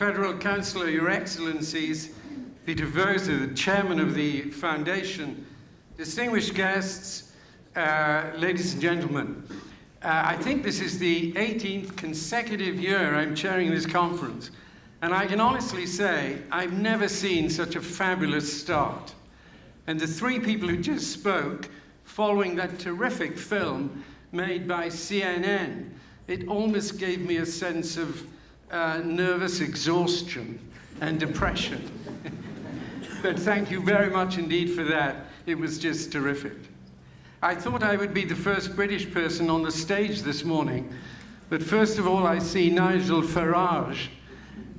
Federal Councillor, Your Excellencies, Peter Verze, the Chairman of the Foundation, distinguished guests, ladies and gentlemen. I think this is the 18th consecutive year I'm chairing this conference, and I can honestly say I've never seen such a fabulous start. And the three people who just spoke, following that terrific film made by CNN, it almost gave me a sense of nervous exhaustion and depression. But thank you very much indeed for that. It was just terrific. I thought I would be the first British person on the stage this morning, but first of all I see Nigel Farage,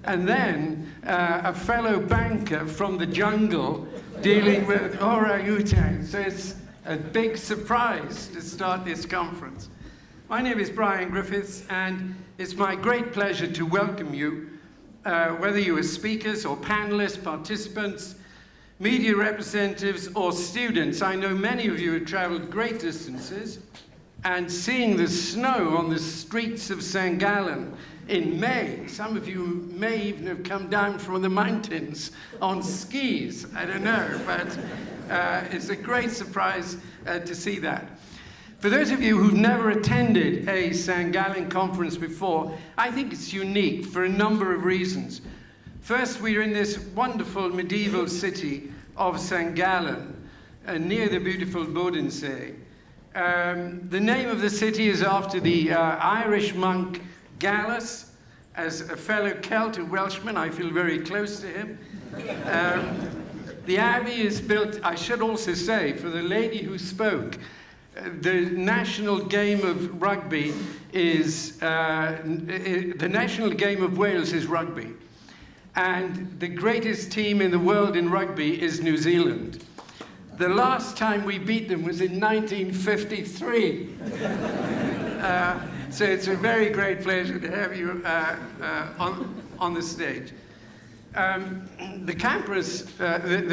and then a fellow banker from the jungle dealing with orang-utans. So it's a big surprise to start this conference. My name is Brian Griffiths, and it's my great pleasure to welcome you, whether you are speakers or panelists, participants, media representatives, or students. I know many of you have traveled great distances, and seeing the snow on the streets of St. Gallen in May, some of you may even have come down from the mountains on skis, I don't know, but it's a great surprise to see that. For those of you who've never attended a St. Gallen conference before, I think it's unique for a number of reasons. First, we're in this wonderful medieval city of St. Gallen, near the beautiful Bodensee. The name of the city is after the Irish monk Gallen. As a fellow Celt, a Welshman, I feel very close to him. The abbey is built, I should also say, for the lady who spoke, the national game of rugby is, the national game of Wales is rugby. And the greatest team in the world in rugby is New Zealand. The last time we beat them was in 1953. So it's a very great pleasure to have you on the stage. The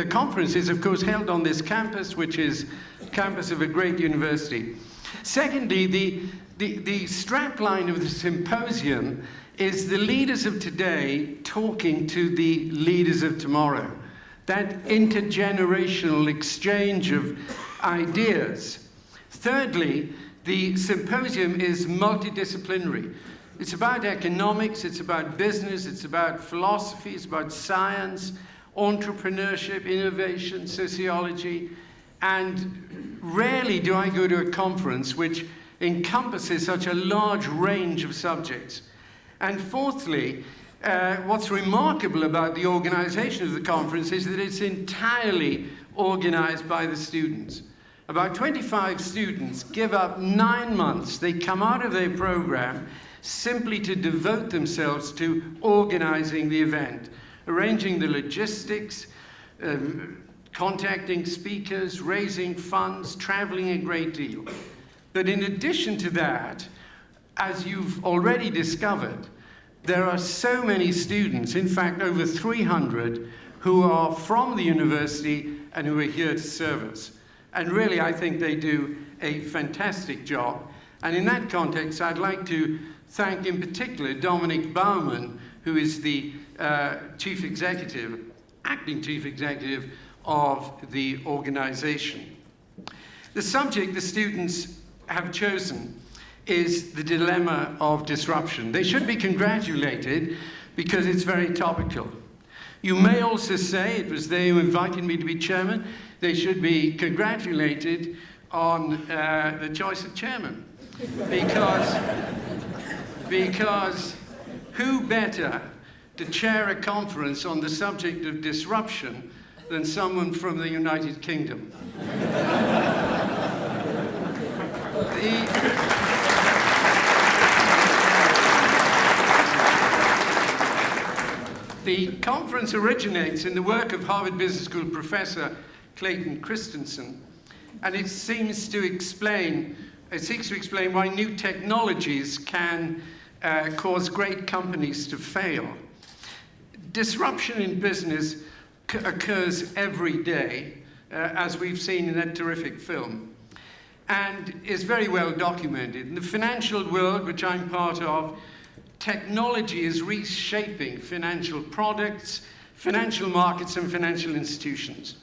conference is, of course, held on this campus, which is campus of a great university. Secondly, the strapline of the symposium is the leaders of today talking to the leaders of tomorrow. That intergenerational exchange of ideas. Thirdly, the symposium is multidisciplinary. It's about economics, it's about business, it's about philosophy, it's about science, entrepreneurship, innovation, sociology, and rarely do I go to a conference which encompasses such a large range of subjects. And fourthly, what's remarkable about the organization of the conference is that it's entirely organized by the students. About 25 students give up 9 months. They come out of their program simply to devote themselves to organizing the event, arranging the logistics, contacting speakers, raising funds, traveling a great deal. But in addition to that, as you've already discovered, there are so many students, in fact over 300, who are from the university and who are here to serve us. And really, I think they do a fantastic job. And in that context, I'd like to thank in particular Dominic Baumann, who is the chief executive, acting chief executive of the organization. The subject the students have chosen is the dilemma of disruption. They should be congratulated because it's very topical. You may also say, it was they who invited me to be chairman, they should be congratulated on the choice of chairman. Because who better to chair a conference on the subject of disruption than someone from the United Kingdom? The conference originates in the work of Harvard Business School professor Clayton Christensen, and it seeks to explain why new technologies can cause great companies to fail. Disruption in business occurs every day, as we've seen in that terrific film, and is very well documented. In the financial world, which I'm part of, technology is reshaping financial products, financial markets, and financial institutions.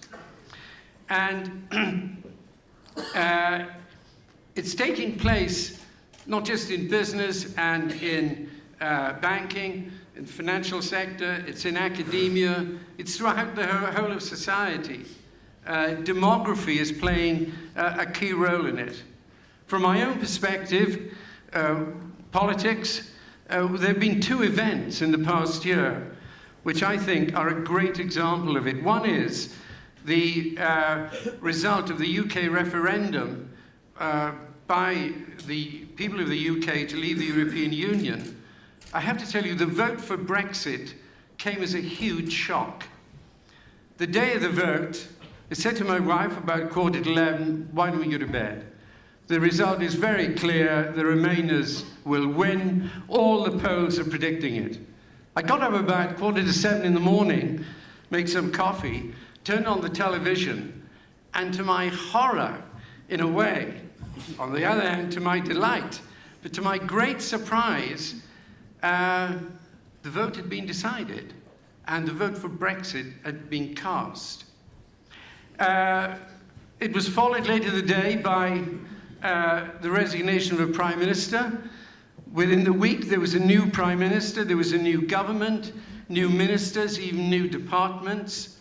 And it's taking place not just in business and in banking, in the financial sector, it's in academia, it's throughout the whole of society. Demography is playing a key role in it. From my own perspective, politics, there have been two events in the past year which I think are a great example of it. One is the result of the UK referendum by the people of the UK to leave the European Union. I have to tell you, the vote for Brexit came as a huge shock. The day of the vote, I said to my wife about 11:15, why don't we go to bed? The result is very clear, the Remainers will win. All the polls are predicting it. I got up about 6:45 in the morning, make some coffee, turned on the television, and to my horror, in a way, on the other hand, to my delight, but to my great surprise, the vote had been decided, and the vote for Brexit had been cast. It was followed later the day by the resignation of a prime minister. Within the week, there was a new prime minister, there was a new government, new ministers, even new departments.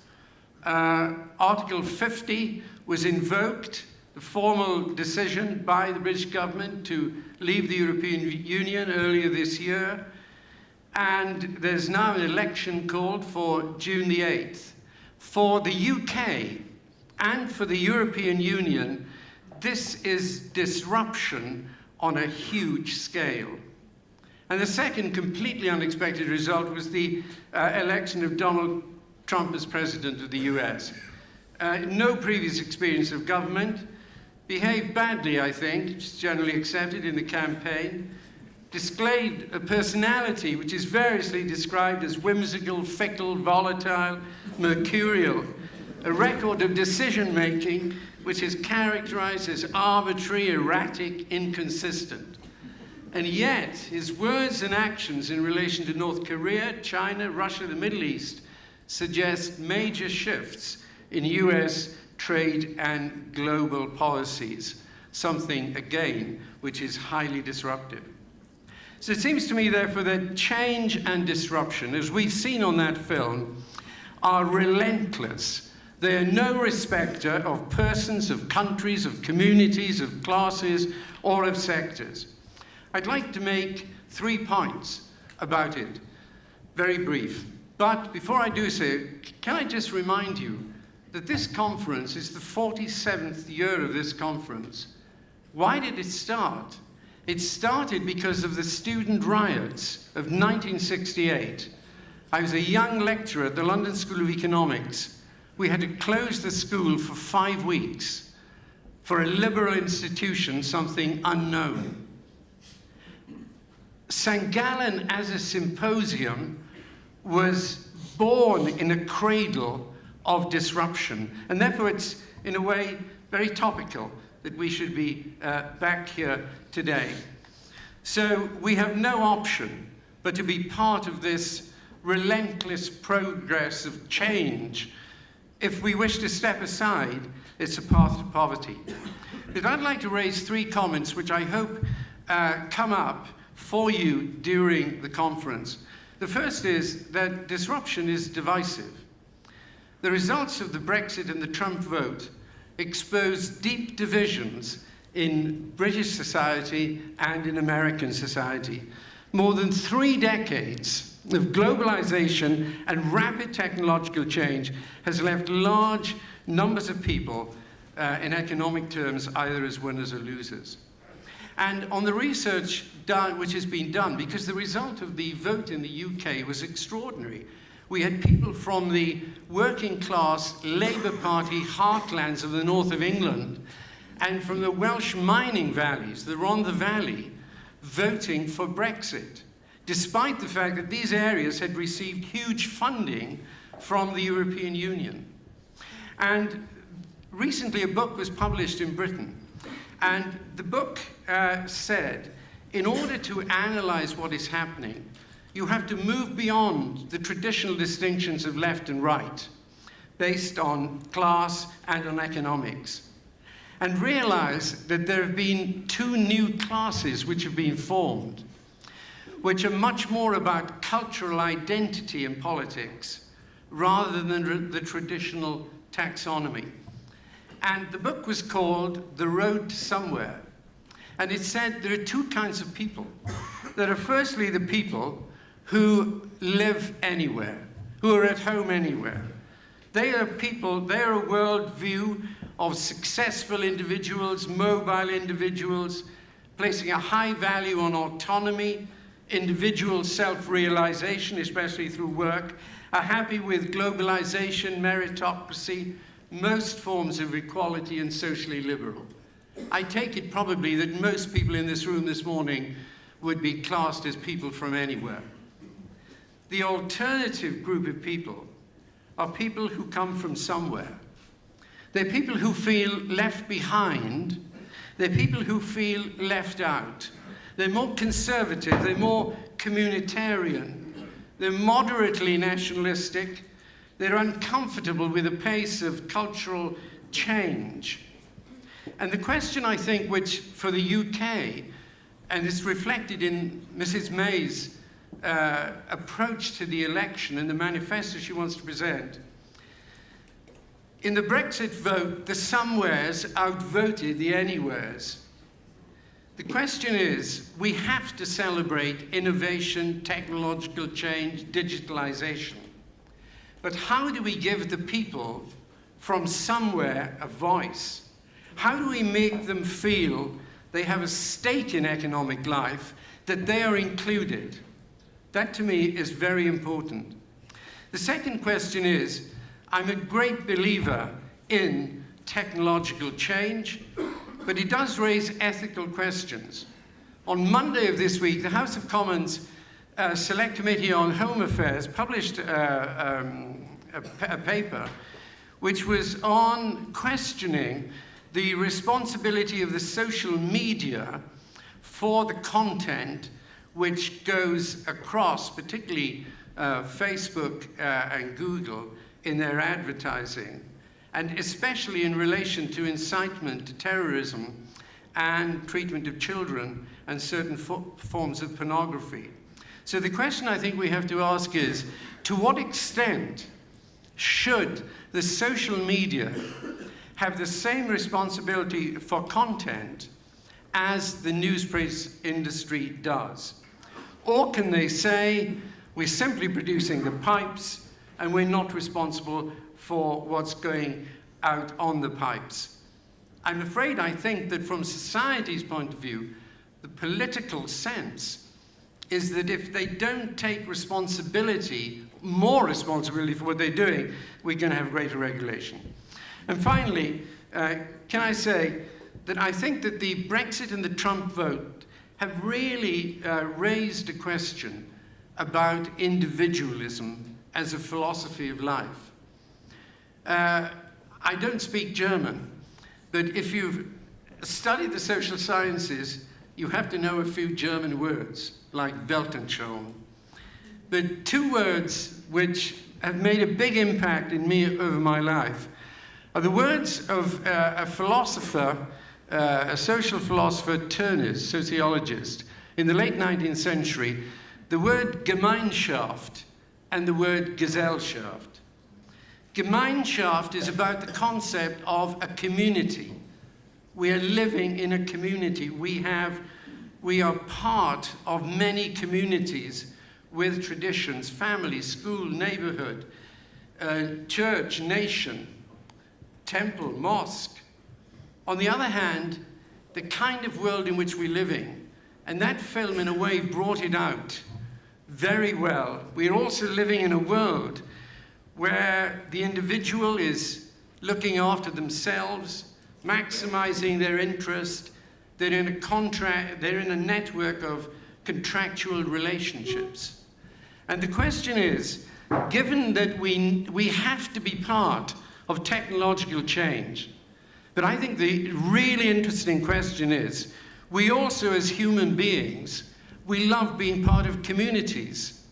Article 50 was invoked, the formal decision by the British government to leave the European Union earlier this year. And there's now an election called for June the 8th. For the UK and for the European Union, this is disruption on a huge scale. And the second completely unexpected result was the election of Donald Trump as president of the US. No previous experience of government, behaved badly, I think, which is generally accepted in the campaign, displayed a personality which is variously described as whimsical, fickle, volatile, mercurial, a record of decision-making which is characterized as arbitrary, erratic, inconsistent. And yet, his words and actions in relation to North Korea, China, Russia, the Middle East suggest major shifts in US trade and global policies, something, again, which is highly disruptive. So it seems to me, therefore, that change and disruption, as we've seen on that film, are relentless. They are no respecter of persons, of countries, of communities, of classes, or of sectors. I'd like to make 3 points about it, very brief. But before I do so, can I just remind you that this conference is the 47th year of this conference. Why did it start? It started because of the student riots of 1968. I was a young lecturer at the London School of Economics. We had to close the school for 5 weeks. For a liberal institution, something unknown. St. Gallen as a symposium was born in a cradle of disruption. And therefore it's, in a way, very topical that we should be back here today. So we have no option but to be part of this relentless progress of change. If we wish to step aside, it's a path to poverty. But I'd like to raise 3 comments which I hope come up for you during the conference. The first is that disruption is divisive. The results of the Brexit and the Trump vote expose deep divisions in British society and in American society. More than 3 decades of globalization and rapid technological change has left large numbers of people in economic terms either as winners or losers. And on the research which has been done, because the result of the vote in the UK was extraordinary. We had people from the working class Labour Party heartlands of the north of England and from the Welsh mining valleys, the Rhondda Valley, voting for Brexit, despite the fact that these areas had received huge funding from the European Union. And recently a book was published in Britain, and the book said, in order to analyze what is happening, you have to move beyond the traditional distinctions of left and right, based on class and on economics, and realize that there have been two new classes which have been formed, which are much more about cultural identity in politics rather than the traditional taxonomy. And the book was called The Road to Somewhere. And it said there are two kinds of people. There are firstly the people who live anywhere, who are at home anywhere. They are people, they're a worldview of successful individuals, mobile individuals, placing a high value on autonomy, individual self-realization, especially through work, are happy with globalization, meritocracy, most forms of equality, and socially liberal. I take it probably that most people in this room this morning would be classed as people from anywhere. The alternative group of people are people who come from somewhere. They're people who feel left behind. They're people who feel left out. They're more conservative. They're more communitarian. They're moderately nationalistic. They're uncomfortable with the pace of cultural change. And the question, I think, which for the UK, and it's reflected in Mrs. May's approach to the election and the manifesto she wants to present. In the Brexit vote, the somewheres outvoted the anywheres. The question is, we have to celebrate innovation, technological change, digitalization. But how do we give the people from somewhere a voice? How do we make them feel they have a stake in economic life, that they are included? That, to me, is very important. The second question is, I'm a great believer in technological change, but it does raise ethical questions. On Monday of this week, the House of Commons Select Committee on Home Affairs published a paper which was on questioning the responsibility of the social media for the content which goes across, particularly Facebook and Google, in their advertising, and especially in relation to incitement to terrorism and treatment of children and certain forms of pornography. So the question I think we have to ask is, to what extent should the social media have the same responsibility for content as the newsprint industry does? Or can they say, we're simply producing the pipes and we're not responsible for what's going out on the pipes? I'm afraid I think that from society's point of view, the political sense is that if they don't take responsibility, more responsibility for what they're doing, we're going to have greater regulation. And finally, can I say that I think that the Brexit and the Trump vote have really raised a question about individualism as a philosophy of life. I don't speak German, but if you've studied the social sciences, you have to know a few German words, like Weltanschauung. But two words which have made a big impact in me over my life are the words of a philosopher, a social philosopher, Tönnies, sociologist, in the late 19th century, the word Gemeinschaft and the word Gesellschaft. Gemeinschaft is about the concept of a community. We are living in a community. We are part of many communities with traditions, family, school, neighborhood, church, nation, temple, mosque. On the other hand, the kind of world in which we're living, and that film in a way brought it out very well. We're also living in a world where the individual is looking after themselves, maximizing their interest. They're in a network of contractual relationships. And the question is, given that we have to be part of technological change, but I think the really interesting question is, We also, as human beings, we love being part of communities.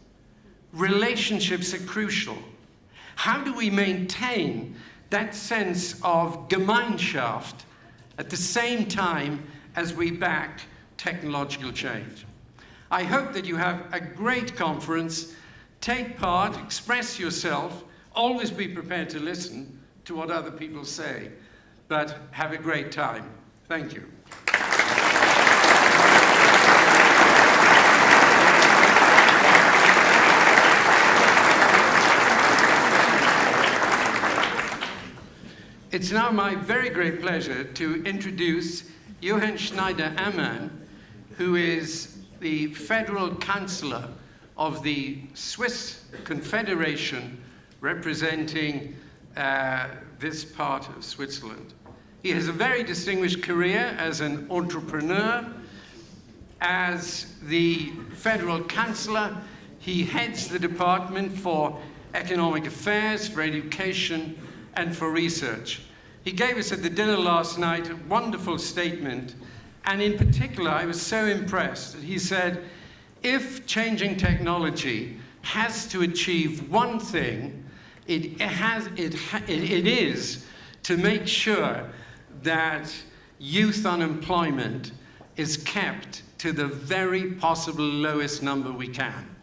Relationships are crucial. How do we maintain that sense of Gemeinschaft at the same time as we back technological change? I hope that you have a great conference. Take part, express yourself, always be prepared to listen to what other people say, but have a great time. Thank you. It's now my very great pleasure to introduce Johann Schneider-Ammann, who is the Federal Chancellor of the Swiss Confederation, representing this part of Switzerland. He has a very distinguished career as an entrepreneur. As the Federal Chancellor, he heads the Department for Economic Affairs, for Education, and for Research. He gave us at the dinner last night a wonderful statement, and in particular, I was so impressed. He said, if changing technology has to achieve one thing, it is to make sure that youth unemployment is kept to the very possible lowest number we can.